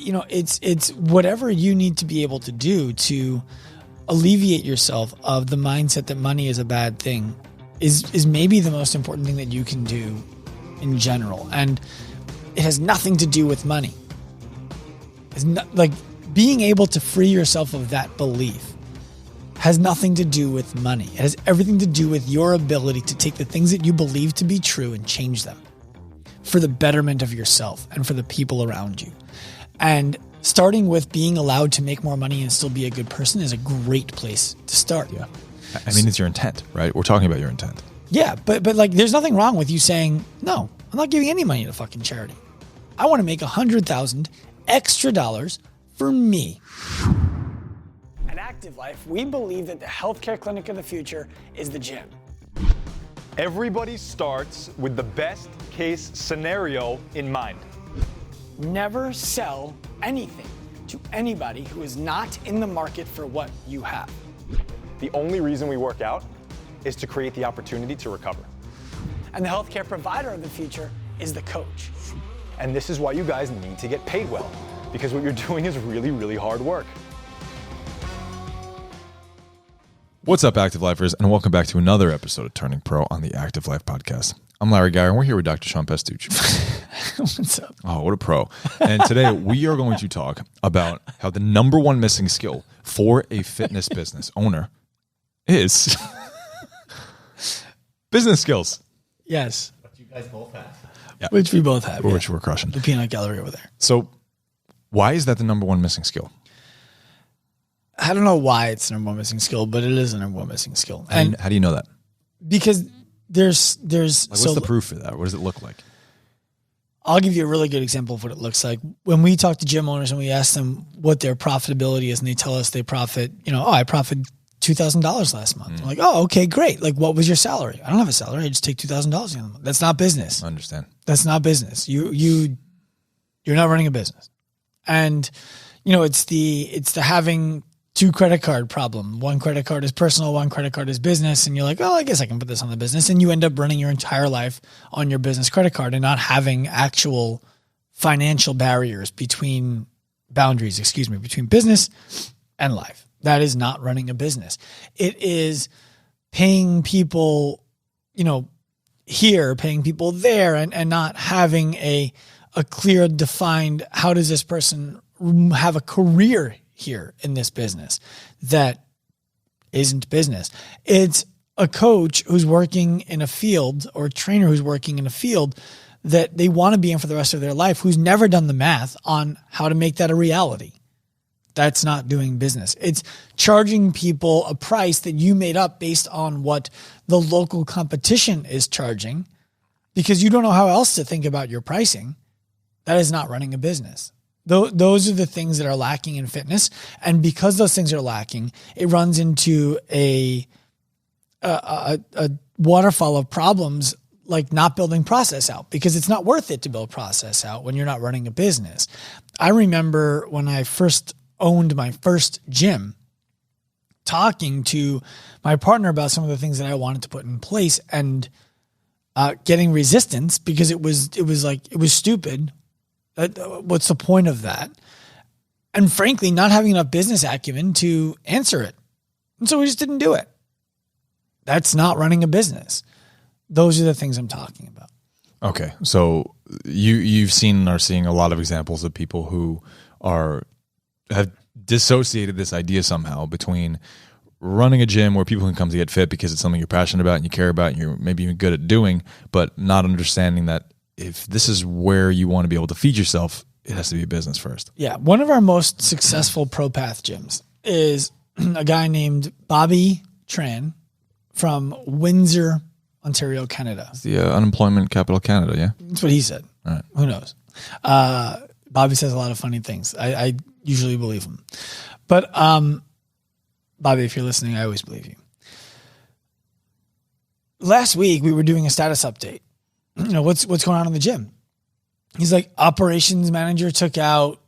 it's whatever you need to be able to do to alleviate yourself of the mindset that money is a bad thing is maybe the most important thing that you can do in general. And it has nothing to do with money. It's not, like, being able to free yourself of that belief has nothing to do with money. It has everything to do with your ability to take the things that you believe to be true and change them for the betterment of yourself and for the people around you. And starting with being allowed to make more money and still be a good person is a great place to start. Yeah. I mean, it's your intent, right? We're talking about your intent. Yeah, but like, there's nothing wrong with you saying, no, I'm not giving any money to fucking charity. I want to make $100,000 extra dollars for me. At Active Life, we believe that the healthcare clinic of the future is the gym. Everybody starts with the best case scenario in mind. Never sell anything to anybody who is not in the market for what you have. The only reason we work out is to create the opportunity to recover. And the healthcare provider of the future is the coach. And this is why you guys need to get paid well, because what you're doing is really, really hard work. What's up, Active Lifers, and welcome back to another episode of Turning Pro on the Active Life Podcast. I'm Larry Gaier, and we're here with Dr. Sean Pestucci. What's up? Oh, what a pro. And today we are going to talk about how the number one missing skill for a fitness business owner is business skills. Yes. What you guys both have. Yeah. Which we both have. Which we're crushing. The peanut gallery over there. So why is that the number one missing skill? I don't know why it's the number one missing skill, but it is the number one missing skill. And how do you know that? Because there's like, what's the proof for that? What does it look like? I'll give you a really good example of what it looks like. When we talk to gym owners and we ask them what their profitability is, and they tell us they profit, I profit $2,000 last month. I'm like, oh, okay, great. Like, what was your salary? I don't have a salary. I just take $2,000 a month. That's not business. I understand. That's not business. You're not running a business. And, it's the having two credit card problem. One credit card is personal, one credit card is business. And you're like, oh, I guess I can put this on the business. And you end up running your entire life on your business credit card and not having actual financial barriers between business and life. That is not running a business. It is paying people, here, paying people there, and not having a clear, defined, how does this person have a career here in this business that isn't business. It's a coach who's working in a field or a trainer who's working in a field that they want to be in for the rest of their life, who's never done the math on how to make that a reality. That's not doing business. It's charging people a price that you made up based on what the local competition is charging because you don't know how else to think about your pricing. That is not running a business. Those are the things that are lacking in fitness. And because those things are lacking, it runs into a waterfall of problems like not building process out because it's not worth it to build process out when you're not running a business. I remember when I first owned my first gym, talking to my partner about some of the things that I wanted to put in place and getting resistance because it was stupid. What's the point of that? And frankly, not having enough business acumen to answer it. And so we just didn't do it. That's not running a business. Those are the things I'm talking about. Okay. So you've seen and are seeing a lot of examples of people who have dissociated this idea somehow between running a gym where people can come to get fit because it's something you're passionate about and you care about and you're maybe even good at doing, but not understanding that if this is where you want to be able to feed yourself, it has to be a business first. Yeah. One of our most successful ProPath gyms is a guy named Bobby Tran from Windsor, Ontario, Canada. It's the unemployment capital of Canada, yeah? That's what he said. All right. Who knows? Bobby says a lot of funny things. I usually believe him. But Bobby, if you're listening, I always believe you. Last week, we were doing a status update. What's going on in the gym? He's like, operations manager took out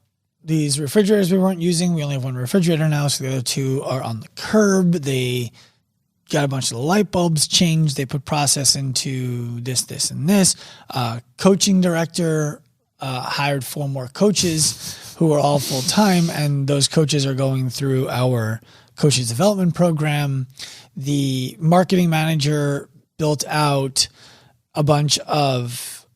these refrigerators we weren't using. We only have one refrigerator now, so the other two are on the curb. They got a bunch of the light bulbs changed. They put process into this, and this. Coaching director hired 4 more coaches who are all full time, and those coaches are going through our coaches development program. The marketing manager built out a bunch of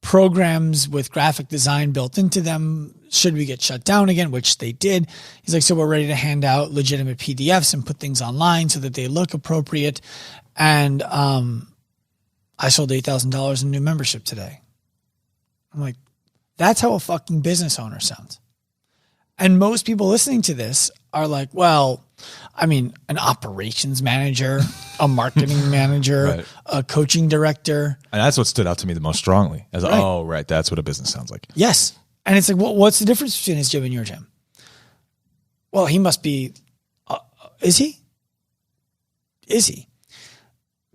programs with graphic design built into them. Should we get shut down again, which they did. He's like, so we're ready to hand out legitimate PDFs and put things online so that they look appropriate. And I sold $8,000 in new membership today. I'm like, that's how a fucking business owner sounds. And most people listening to this are like, well, I mean, an operations manager, a marketing manager, Right. a coaching director. And that's what stood out to me the most strongly. As Right. oh, right, that's what a business sounds like. Yes. And it's like, well, what's the difference between his gym and your gym? Well, he must be, is he? Is he?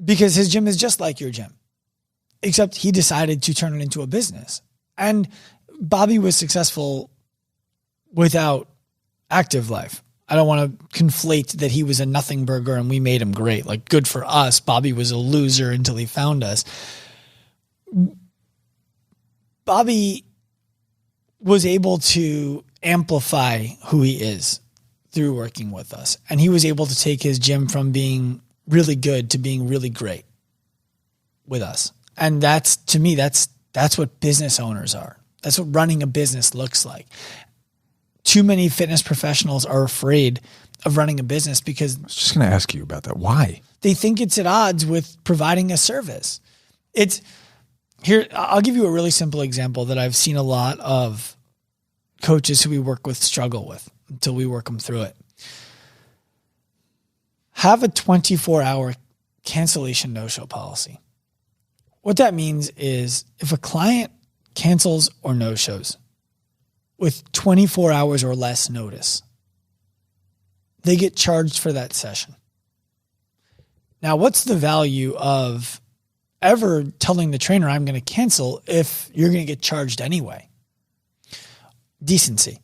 Because his gym is just like your gym, except he decided to turn it into a business. And Bobby was successful without active life. I don't want to conflate that he was a nothing burger and we made him great. Like, good for us. Bobby was a loser until he found us. Bobby was able to amplify who he is through working with us. And he was able to take his gym from being really good to being really great with us. And that's, to me, that's what business owners are. That's what running a business looks like. Too many fitness professionals are afraid of running a business because I was just going to ask you about that. Why? they think it's at odds with providing a service. It's here. I'll give you a really simple example that I've seen a lot of coaches who we work with struggle with until we work them through it. Have a 24-hour cancellation no-show policy. What that means is if a client cancels or no-shows with 24 hours or less notice, they get charged for that session. Now, what's the value of ever telling the trainer I'm going to cancel if you're going to get charged anyway? Decency.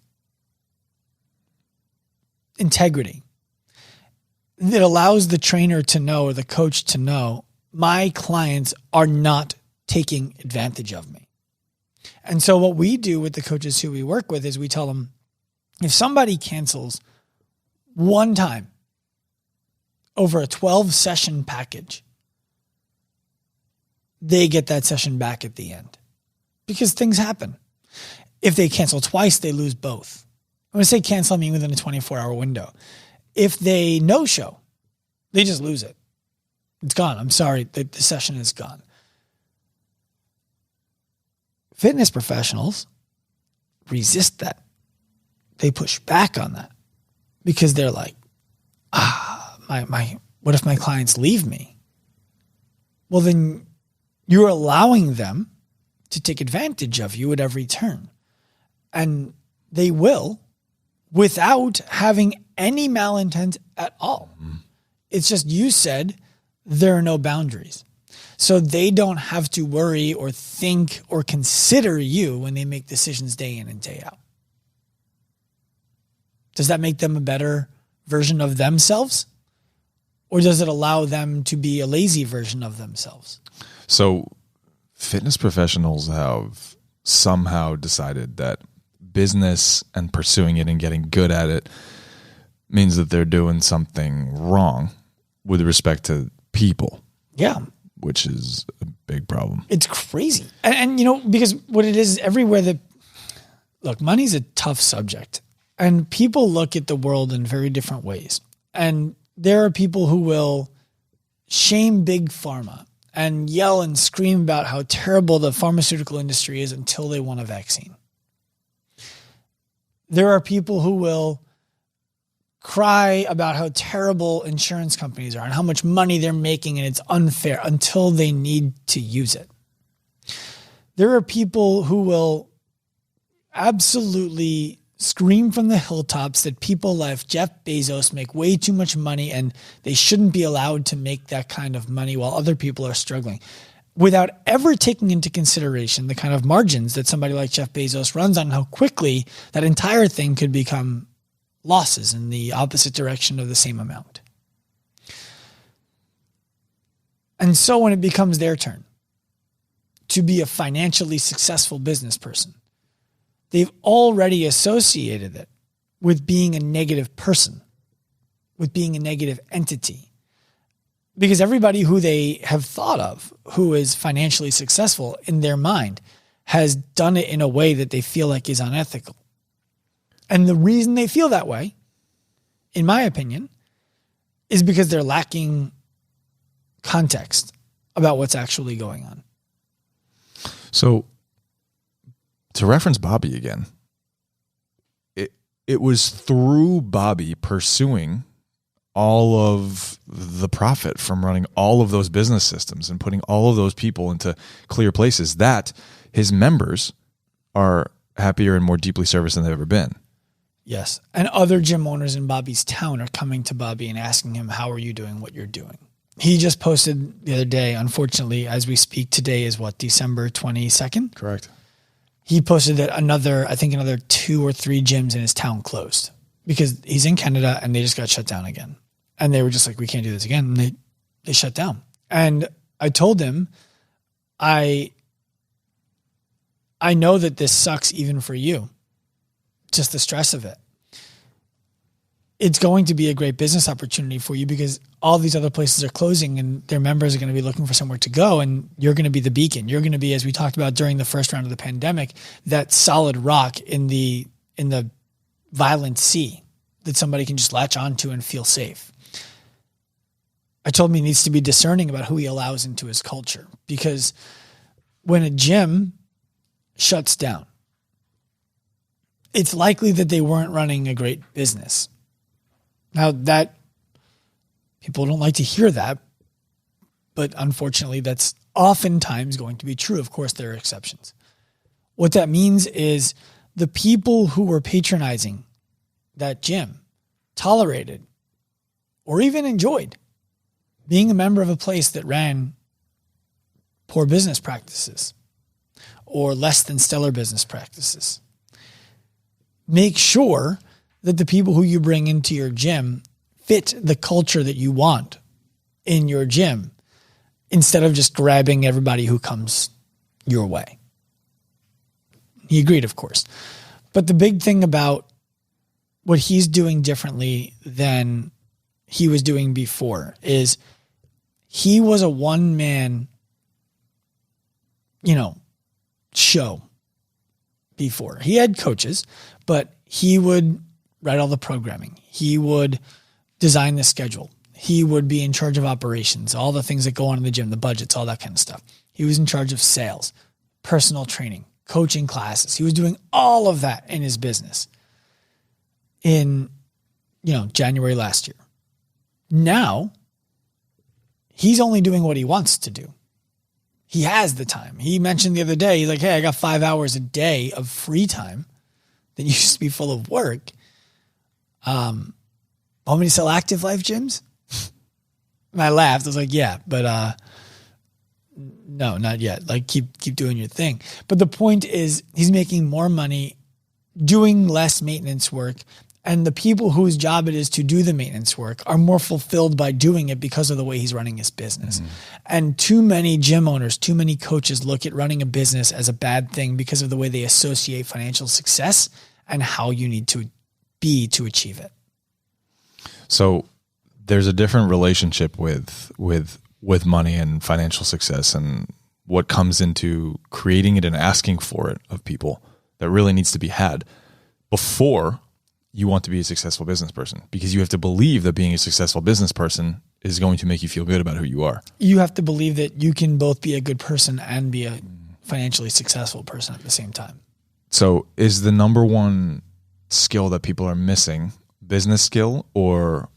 Integrity. It allows the trainer to know, or the coach to know, my clients are not taking advantage of me. And so what we do with the coaches who we work with is we tell them, if somebody cancels one time over a 12-session package, they get that session back at the end because things happen. If they cancel twice, they lose both. When I say cancel, I mean within a 24-hour window. If they no-show, they just lose it. It's gone. I'm sorry, the session is gone. Fitness professionals resist that. They push back on that because they're like, what if my clients leave me? Well, then you're allowing them to take advantage of you at every turn. And they will without having any malintent at all. Mm-hmm. It's just you said there are no boundaries. So they don't have to worry or think or consider you when they make decisions day in and day out. Does that make them a better version of themselves? Or does it allow them to be a lazy version of themselves? So fitness professionals have somehow decided that business and pursuing it and getting good at it means that they're doing something wrong with respect to people. Yeah. Which is a big problem. It's crazy. And you know, because what it is everywhere that, look, money's a tough subject and people look at the world in very different ways. And there are people who will shame big pharma and yell and scream about how terrible the pharmaceutical industry is until they want a vaccine. There are people who will cry about how terrible insurance companies are and how much money they're making and it's unfair until they need to use it. There are people who will absolutely scream from the hilltops that people like Jeff Bezos make way too much money and they shouldn't be allowed to make that kind of money while other people are struggling, without ever taking into consideration the kind of margins that somebody like Jeff Bezos runs on, how quickly that entire thing could become losses in the opposite direction of the same amount. And so when it becomes their turn to be a financially successful business person, they've already associated it with being a negative person, with being a negative entity. Because everybody who they have thought of who is financially successful in their mind has done it in a way that they feel like is unethical. And the reason they feel that way, in my opinion, is because they're lacking context about what's actually going on. So to reference Bobby again, it was through Bobby pursuing all of the profit from running all of those business systems and putting all of those people into clear places that his members are happier and more deeply serviced than they've ever been. Yes. And other gym owners in Bobby's town are coming to Bobby and asking him, how are you doing what you're doing? He just posted the other day, unfortunately, as we speak, today is what, December 22nd? Correct. He posted that another 2 or 3 gyms in his town closed because he's in Canada and they just got shut down again. And they were just like, we can't do this again. And they shut down. And I told him, I know that this sucks even for you. Just the stress of it. It's going to be a great business opportunity for you because all these other places are closing and their members are going to be looking for somewhere to go. And you're going to be the beacon. You're going to be, as we talked about during the first round of the pandemic, that solid rock in the violent sea that somebody can just latch onto and feel safe. I told him he needs to be discerning about who he allows into his culture because when a gym shuts down, it's likely that they weren't running a great business. Now that people don't like to hear that, but unfortunately that's oftentimes going to be true. Of course, there are exceptions. What that means is the people who were patronizing that gym tolerated or even enjoyed being a member of a place that ran poor business practices or less than stellar business practices. Make sure that the people who you bring into your gym fit the culture that you want in your gym instead of just grabbing everybody who comes your way. He agreed, of course. But the big thing about what he's doing differently than he was doing before is he was a one-man, show before. He had coaches, but he would write all the programming. He would design the schedule. He would be in charge of operations, all the things that go on in the gym, the budgets, all that kind of stuff. He was in charge of sales, personal training, coaching classes. He was doing all of that in his business in, January last year. Now, he's only doing what he wants to do. He has the time. He mentioned the other day, he's like, hey, I got 5 hours a day of free time that used to be full of work. Want me to sell Active Life gyms? And I laughed. I was like, yeah, but no, not yet. Like keep doing your thing. But the point is he's making more money doing less maintenance work. And the people whose job it is to do the maintenance work are more fulfilled by doing it because of the way he's running his business. Mm-hmm. And too many gym owners, too many coaches look at running a business as a bad thing because of the way they associate financial success and how you need to be to achieve it. So there's a different relationship with money and financial success and what comes into creating it and asking for it of people that really needs to be had before you want to be a successful business person, because you have to believe that being a successful business person is going to make you feel good about who you are. You have to believe that you can both be a good person and be a financially successful person at the same time. So is the number one skill that people are missing business skill or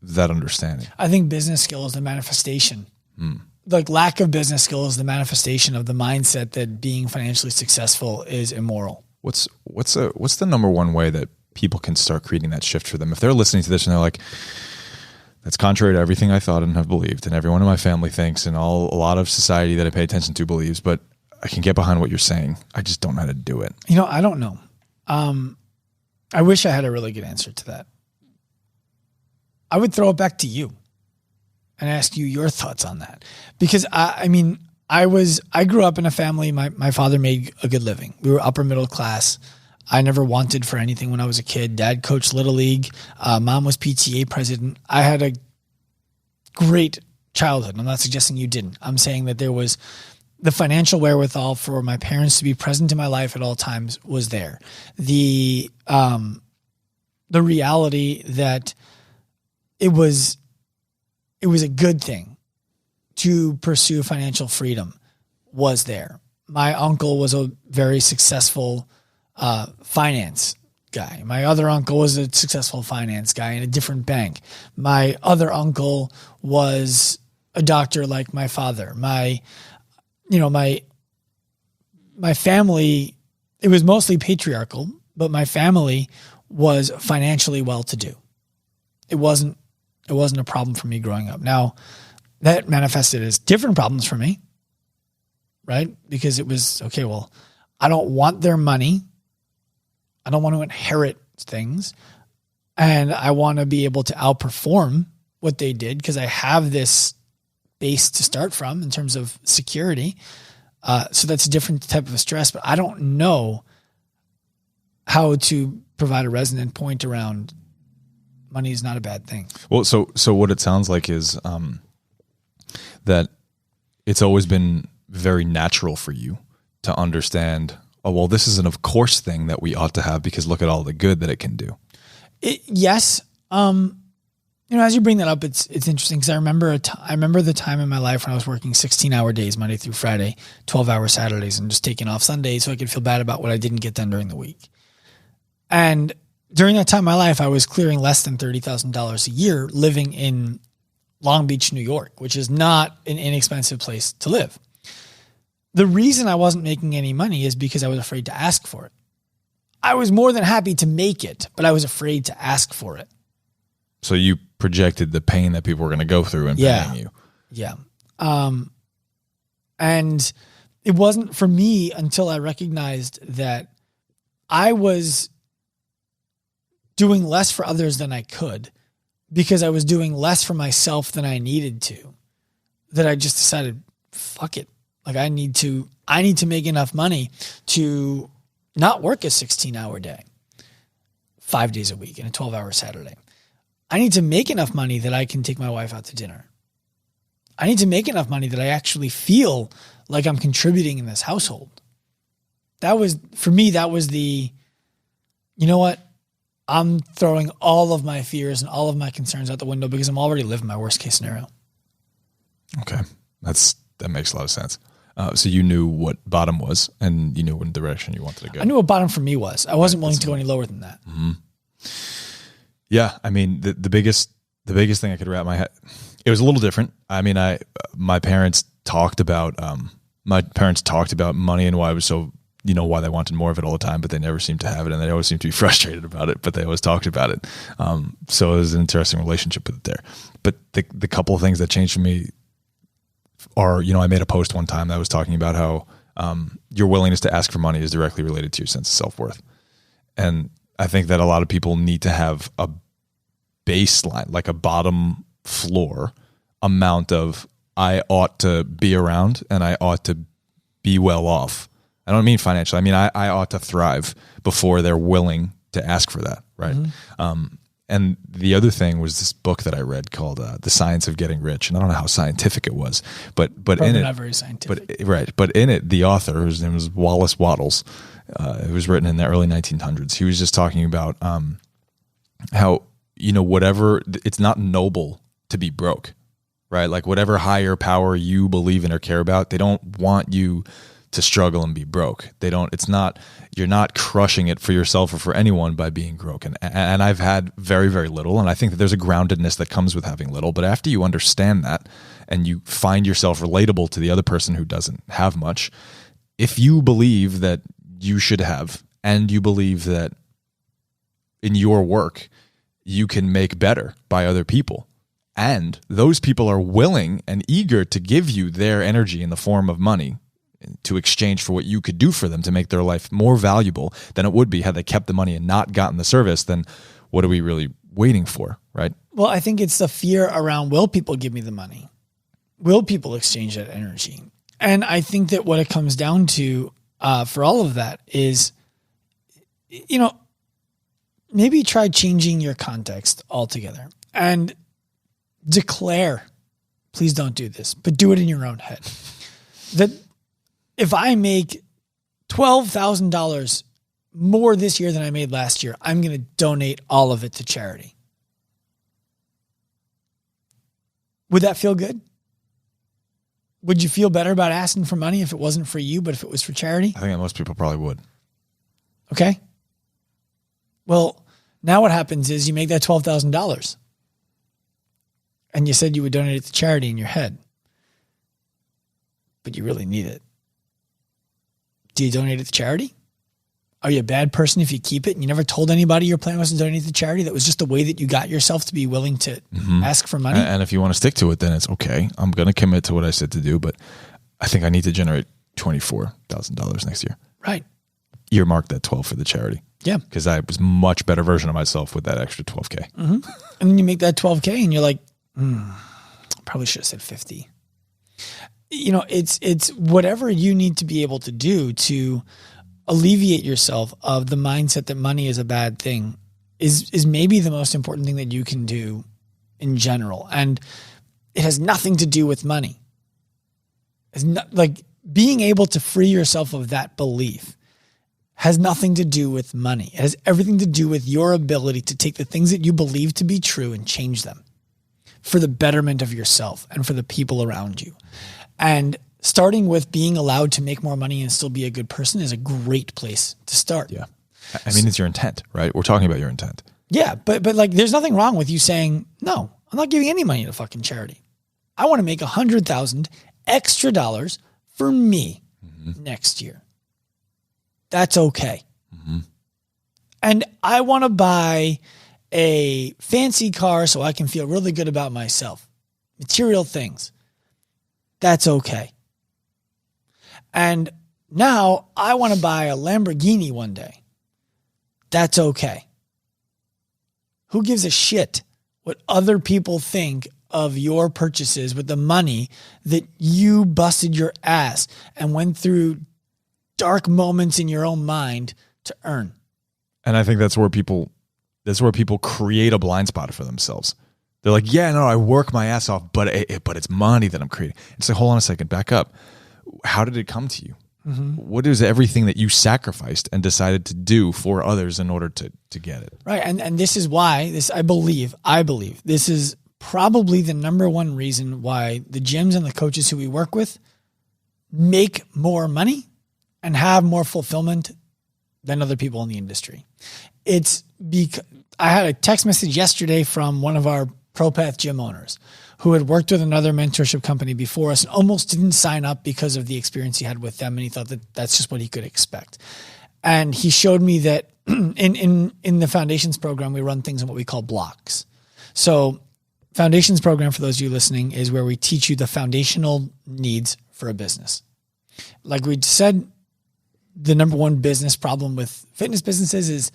that understanding? I think business skill is the manifestation. Like lack of business skill is the manifestation of the mindset that being financially successful is immoral. What's the number one way that people can start creating that shift for them? If they're listening to this and they're like, that's contrary to everything I thought and have believed and everyone in my family thinks and a lot of society that I pay attention to believes, but I can get behind what you're saying. I just don't know how to do it. I don't know. I wish I had a really good answer to that. I would throw it back to you and ask you your thoughts on that. Because I grew up in a family, my father made a good living. We were upper middle class. I never wanted for anything when I was a kid. Dad coached Little League. Mom was PTA president. I had a great childhood. I'm not suggesting you didn't. I'm saying that there was the financial wherewithal for my parents to be present in my life at all times was there. The reality that it was a good thing to pursue financial freedom was there. My uncle was a very successful finance guy. My other uncle was a successful finance guy in a different bank. My other uncle was a doctor like my father. My family, it was mostly patriarchal, but my family was financially well-to-do. It wasn't a problem for me growing up. Now, that manifested as different problems for me, right? Because it was, okay, well, I don't want their money. I don't want to inherit things. And I want to be able to outperform what they did because I have this base to start from in terms of security. So that's a different type of stress, but I don't know how to provide a resonant point around money is not a bad thing. Well, so what it sounds like is that it's always been very natural for you to understand, oh, well, this is an of course thing that we ought to have because look at all the good that it can do. Yes. As you bring that up, it's interesting because I remember the time in my life when I was working 16-hour days, Monday through Friday, 12-hour Saturdays, and just taking off Sundays so I could feel bad about what I didn't get done during the week. And during that time in my life, I was clearing less than $30,000 a year living in Long Beach, New York, which is not an inexpensive place to live. The reason I wasn't making any money is because I was afraid to ask for it. I was more than happy to make it, but I was afraid to ask for it. So you projected the pain that people were going to go through in paying you. Yeah. And it wasn't for me until I recognized that I was doing less for others than I could because I was doing less for myself than I needed to, that I just decided, fuck it. Like I need to make enough money to not work a 16-hour day, 5 days a week and a 12-hour Saturday. I need to make enough money that I can take my wife out to dinner. I need to make enough money that I actually feel like I'm contributing in this household. For me, that was the, you know what? I'm throwing all of my fears and all of my concerns out the window because I'm already living my worst case scenario. Okay. That makes a lot of sense. So you knew what bottom was and you knew what direction you wanted to go. I knew what bottom for me was. I wasn't willing to go any lower than that. Mm-hmm. Yeah. I mean, the biggest thing I could wrap my head, it was a little different. I mean, my parents talked about money and why it was so, why they wanted more of it all the time, but they never seemed to have it. And they always seemed to be frustrated about it, but they always talked about it. So it was an interesting relationship with it there. But the couple of things that changed for me are, I made a post one time that was talking about how your willingness to ask for money is directly related to your sense of self-worth. And I think that a lot of people need to have a baseline, like a bottom floor amount of I ought to be around and I ought to be well off. I don't mean financially. I mean, I ought to thrive before they're willing to ask for that. Right. Mm-hmm. And the other thing was this book that I read called The Science of Getting Rich. And I don't know how scientific it was, but in it, not very scientific. But in it, the author, whose name was Wallace Wattles, it was written in the early 1900s. He was just talking about how, whatever, it's not noble to be broke, right? Like whatever higher power you believe in or care about, they don't want you to struggle and be broke. You're not crushing it for yourself or for anyone by being broke. And I've had very, very little. And I think that there's a groundedness that comes with having little. But after you understand that and you find yourself relatable to the other person who doesn't have much, if you believe that you should have, and you believe that in your work, you can make better by other people, and those people are willing and eager to give you their energy in the form of money to exchange for what you could do for them to make their life more valuable than it would be had they kept the money and not gotten the service, then what are we really waiting for, right? Well, I think it's the fear around, will people give me the money? Will people exchange that energy? And I think that what it comes down to for all of that is you know, maybe try changing your context altogether and declare, please don't do this, but do it in your own head, that if I make $12,000 more this year than I made last year, I'm going to donate all of it to charity. Would that feel good? Would you feel better about asking for money if it wasn't for you, but if it was for charity? I think that most people probably would. Okay. Well, now what happens is you make that $12,000 and you said you would donate it to charity in your head, but you really need it. Do you donate it to charity? Are you a bad person if you keep it and you never told anybody your plan was to donate to charity? That was just a way that you got yourself to be willing to ask for money. And if you want to stick to it, then it's okay. I'm going to commit to what I said to do, but I think I need to generate $24,000 next year. Right. Earmark that 12 for the charity. Yeah. Because I was a much better version of myself with that extra 12K. And then you make that 12K and you're like, probably should have said 50. You know, it's whatever you need to be able to do to alleviate yourself of the mindset that money is a bad thing is maybe the most important thing that you can do in general. And it has nothing to do with money. It's not like being able to free yourself of that belief has nothing to do with money. It has everything to do with your ability to take the things that you believe to be true and change them for the betterment of yourself and for the people around you. And starting with being allowed to make more money and still be a good person is a great place to start. Yeah. I mean, it's your intent, right? We're talking about your intent. Yeah. But like, there's nothing wrong with you saying, no, I'm not giving any money to fucking charity. I want to make $100,000 extra dollars for me next year. That's okay. And I want to buy a fancy car so I can feel really good about myself. Material things. That's okay. And now I want to buy a Lamborghini one day. That's okay. Who gives a shit what other people think of your purchases with the money that you busted your ass and went through dark moments in your own mind to earn? And I think that's where people create a blind spot for themselves. They're like, yeah, no, I work my ass off, but it's money that I'm creating. It's like, hold on a second, back up. How did it come to you? What is everything that you sacrificed and decided to do for others in order to get it? Right. And this is why I believe this is probably the number one reason why the gyms and the coaches who we work with make more money and have more fulfillment than other people in the industry. It's because I had a text message yesterday from one of our ProPath gym owners who had worked with another mentorship company before us and almost didn't sign up because of the experience he had with them. And he thought that that's just what he could expect. And he showed me that in the foundations program, we run things in what we call blocks. So foundations program, for those of you listening, is where we teach you the foundational needs for a business. Like we said, the number one business problem with fitness businesses is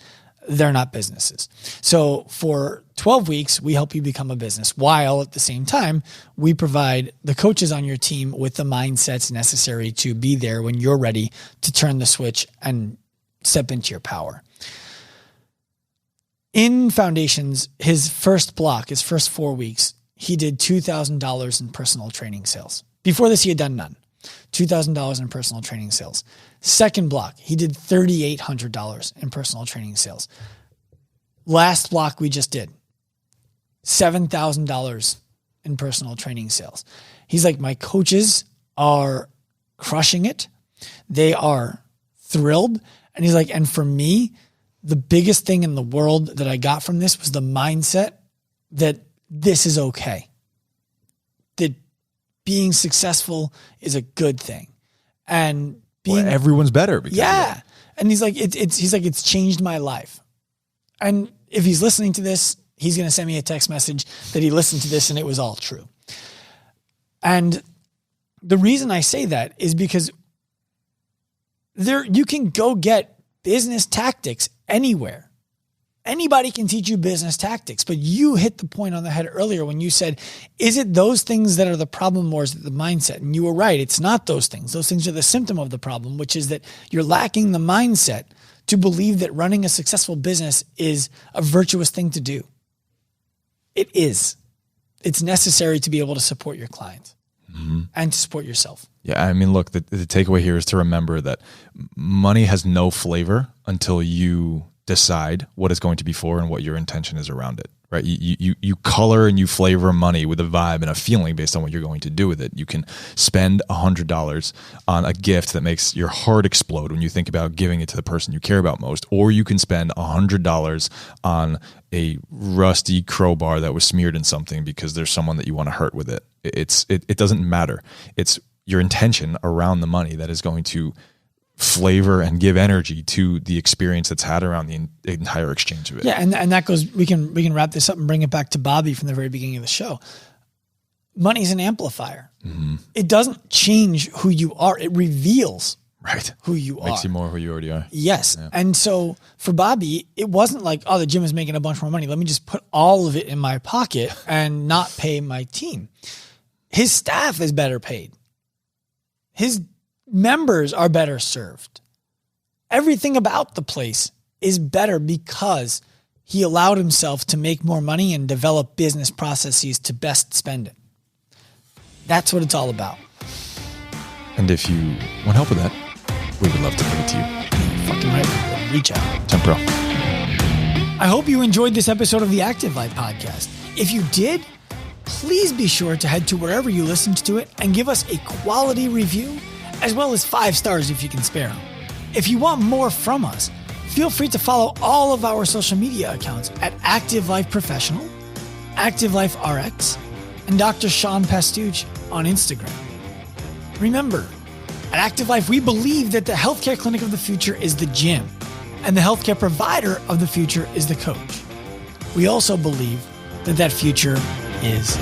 they're not businesses. So for 12 weeks, we help you become a business, while at the same time, we provide the coaches on your team with the mindsets necessary to be there when you're ready to turn the switch and step into your power. In foundations, his first 4 weeks, he did $2,000 in personal training sales. Before this, he had done none. $2,000 in personal training sales. Second block, he did $3,800 in personal training sales. Last block we just did, $7,000 in personal training sales. He's like, my coaches are crushing it. They are thrilled. And he's like, and for me, the biggest thing in the world that I got from this was the mindset that this is okay. That being successful is a good thing. And being, well, everyone's better. Yeah. And he's like, it's changed my life. And if he's listening to this, he's going to send me a text message that he listened to this and it was all true. And the reason I say that is because you can go get business tactics anywhere. Anybody can teach you business tactics, but you hit the point on the head earlier when you said, is it those things that are the problem or is it the mindset? And you were right. It's not those things. Those things are the symptom of the problem, which is that you're lacking the mindset to believe that running a successful business is a virtuous thing to do. It is. It's necessary to be able to support your clients and to support yourself. Yeah, I mean, look, the takeaway here is to remember that money has no flavor until you decide what it's going to be for and what your intention is around it, right? You color and you flavor money with a vibe and a feeling based on what you're going to do with it. You can spend $100 on a gift that makes your heart explode when you think about giving it to the person you care about most, or you can spend $100 on a rusty crowbar that was smeared in something because there's someone that you want to hurt with it. It doesn't matter. It's your intention around the money that is going to flavor and give energy to the experience that's had around the entire exchange of it. Yeah, and that goes, we can wrap this up and bring it back to Bobby from the very beginning of the show. Money's an amplifier. It doesn't change who you are. It reveals who you are. Makes you more who you already are. Yes. Yeah. And so for Bobby, it wasn't like, oh, the gym is making a bunch more money. Let me just put all of it in my pocket and not pay my team. His staff is better paid. His members are better served. Everything about the place is better because he allowed himself to make more money and develop business processes to best spend it. That's what it's all about. And if you want help with that, we would love to bring it to you. You're fucking right. Reach out. 10 Pro. I hope you enjoyed this episode of the Active Life Podcast. If you did, please be sure to head to wherever you listened to it and give us a quality review, as well as 5 stars if you can spare them. If you want more from us, feel free to follow all of our social media accounts at Active Life Professional, Active Life RX, and Dr. Sean Pastuch on Instagram. Remember, at Active Life, we believe that the healthcare clinic of the future is the gym, and the healthcare provider of the future is the coach. We also believe that future is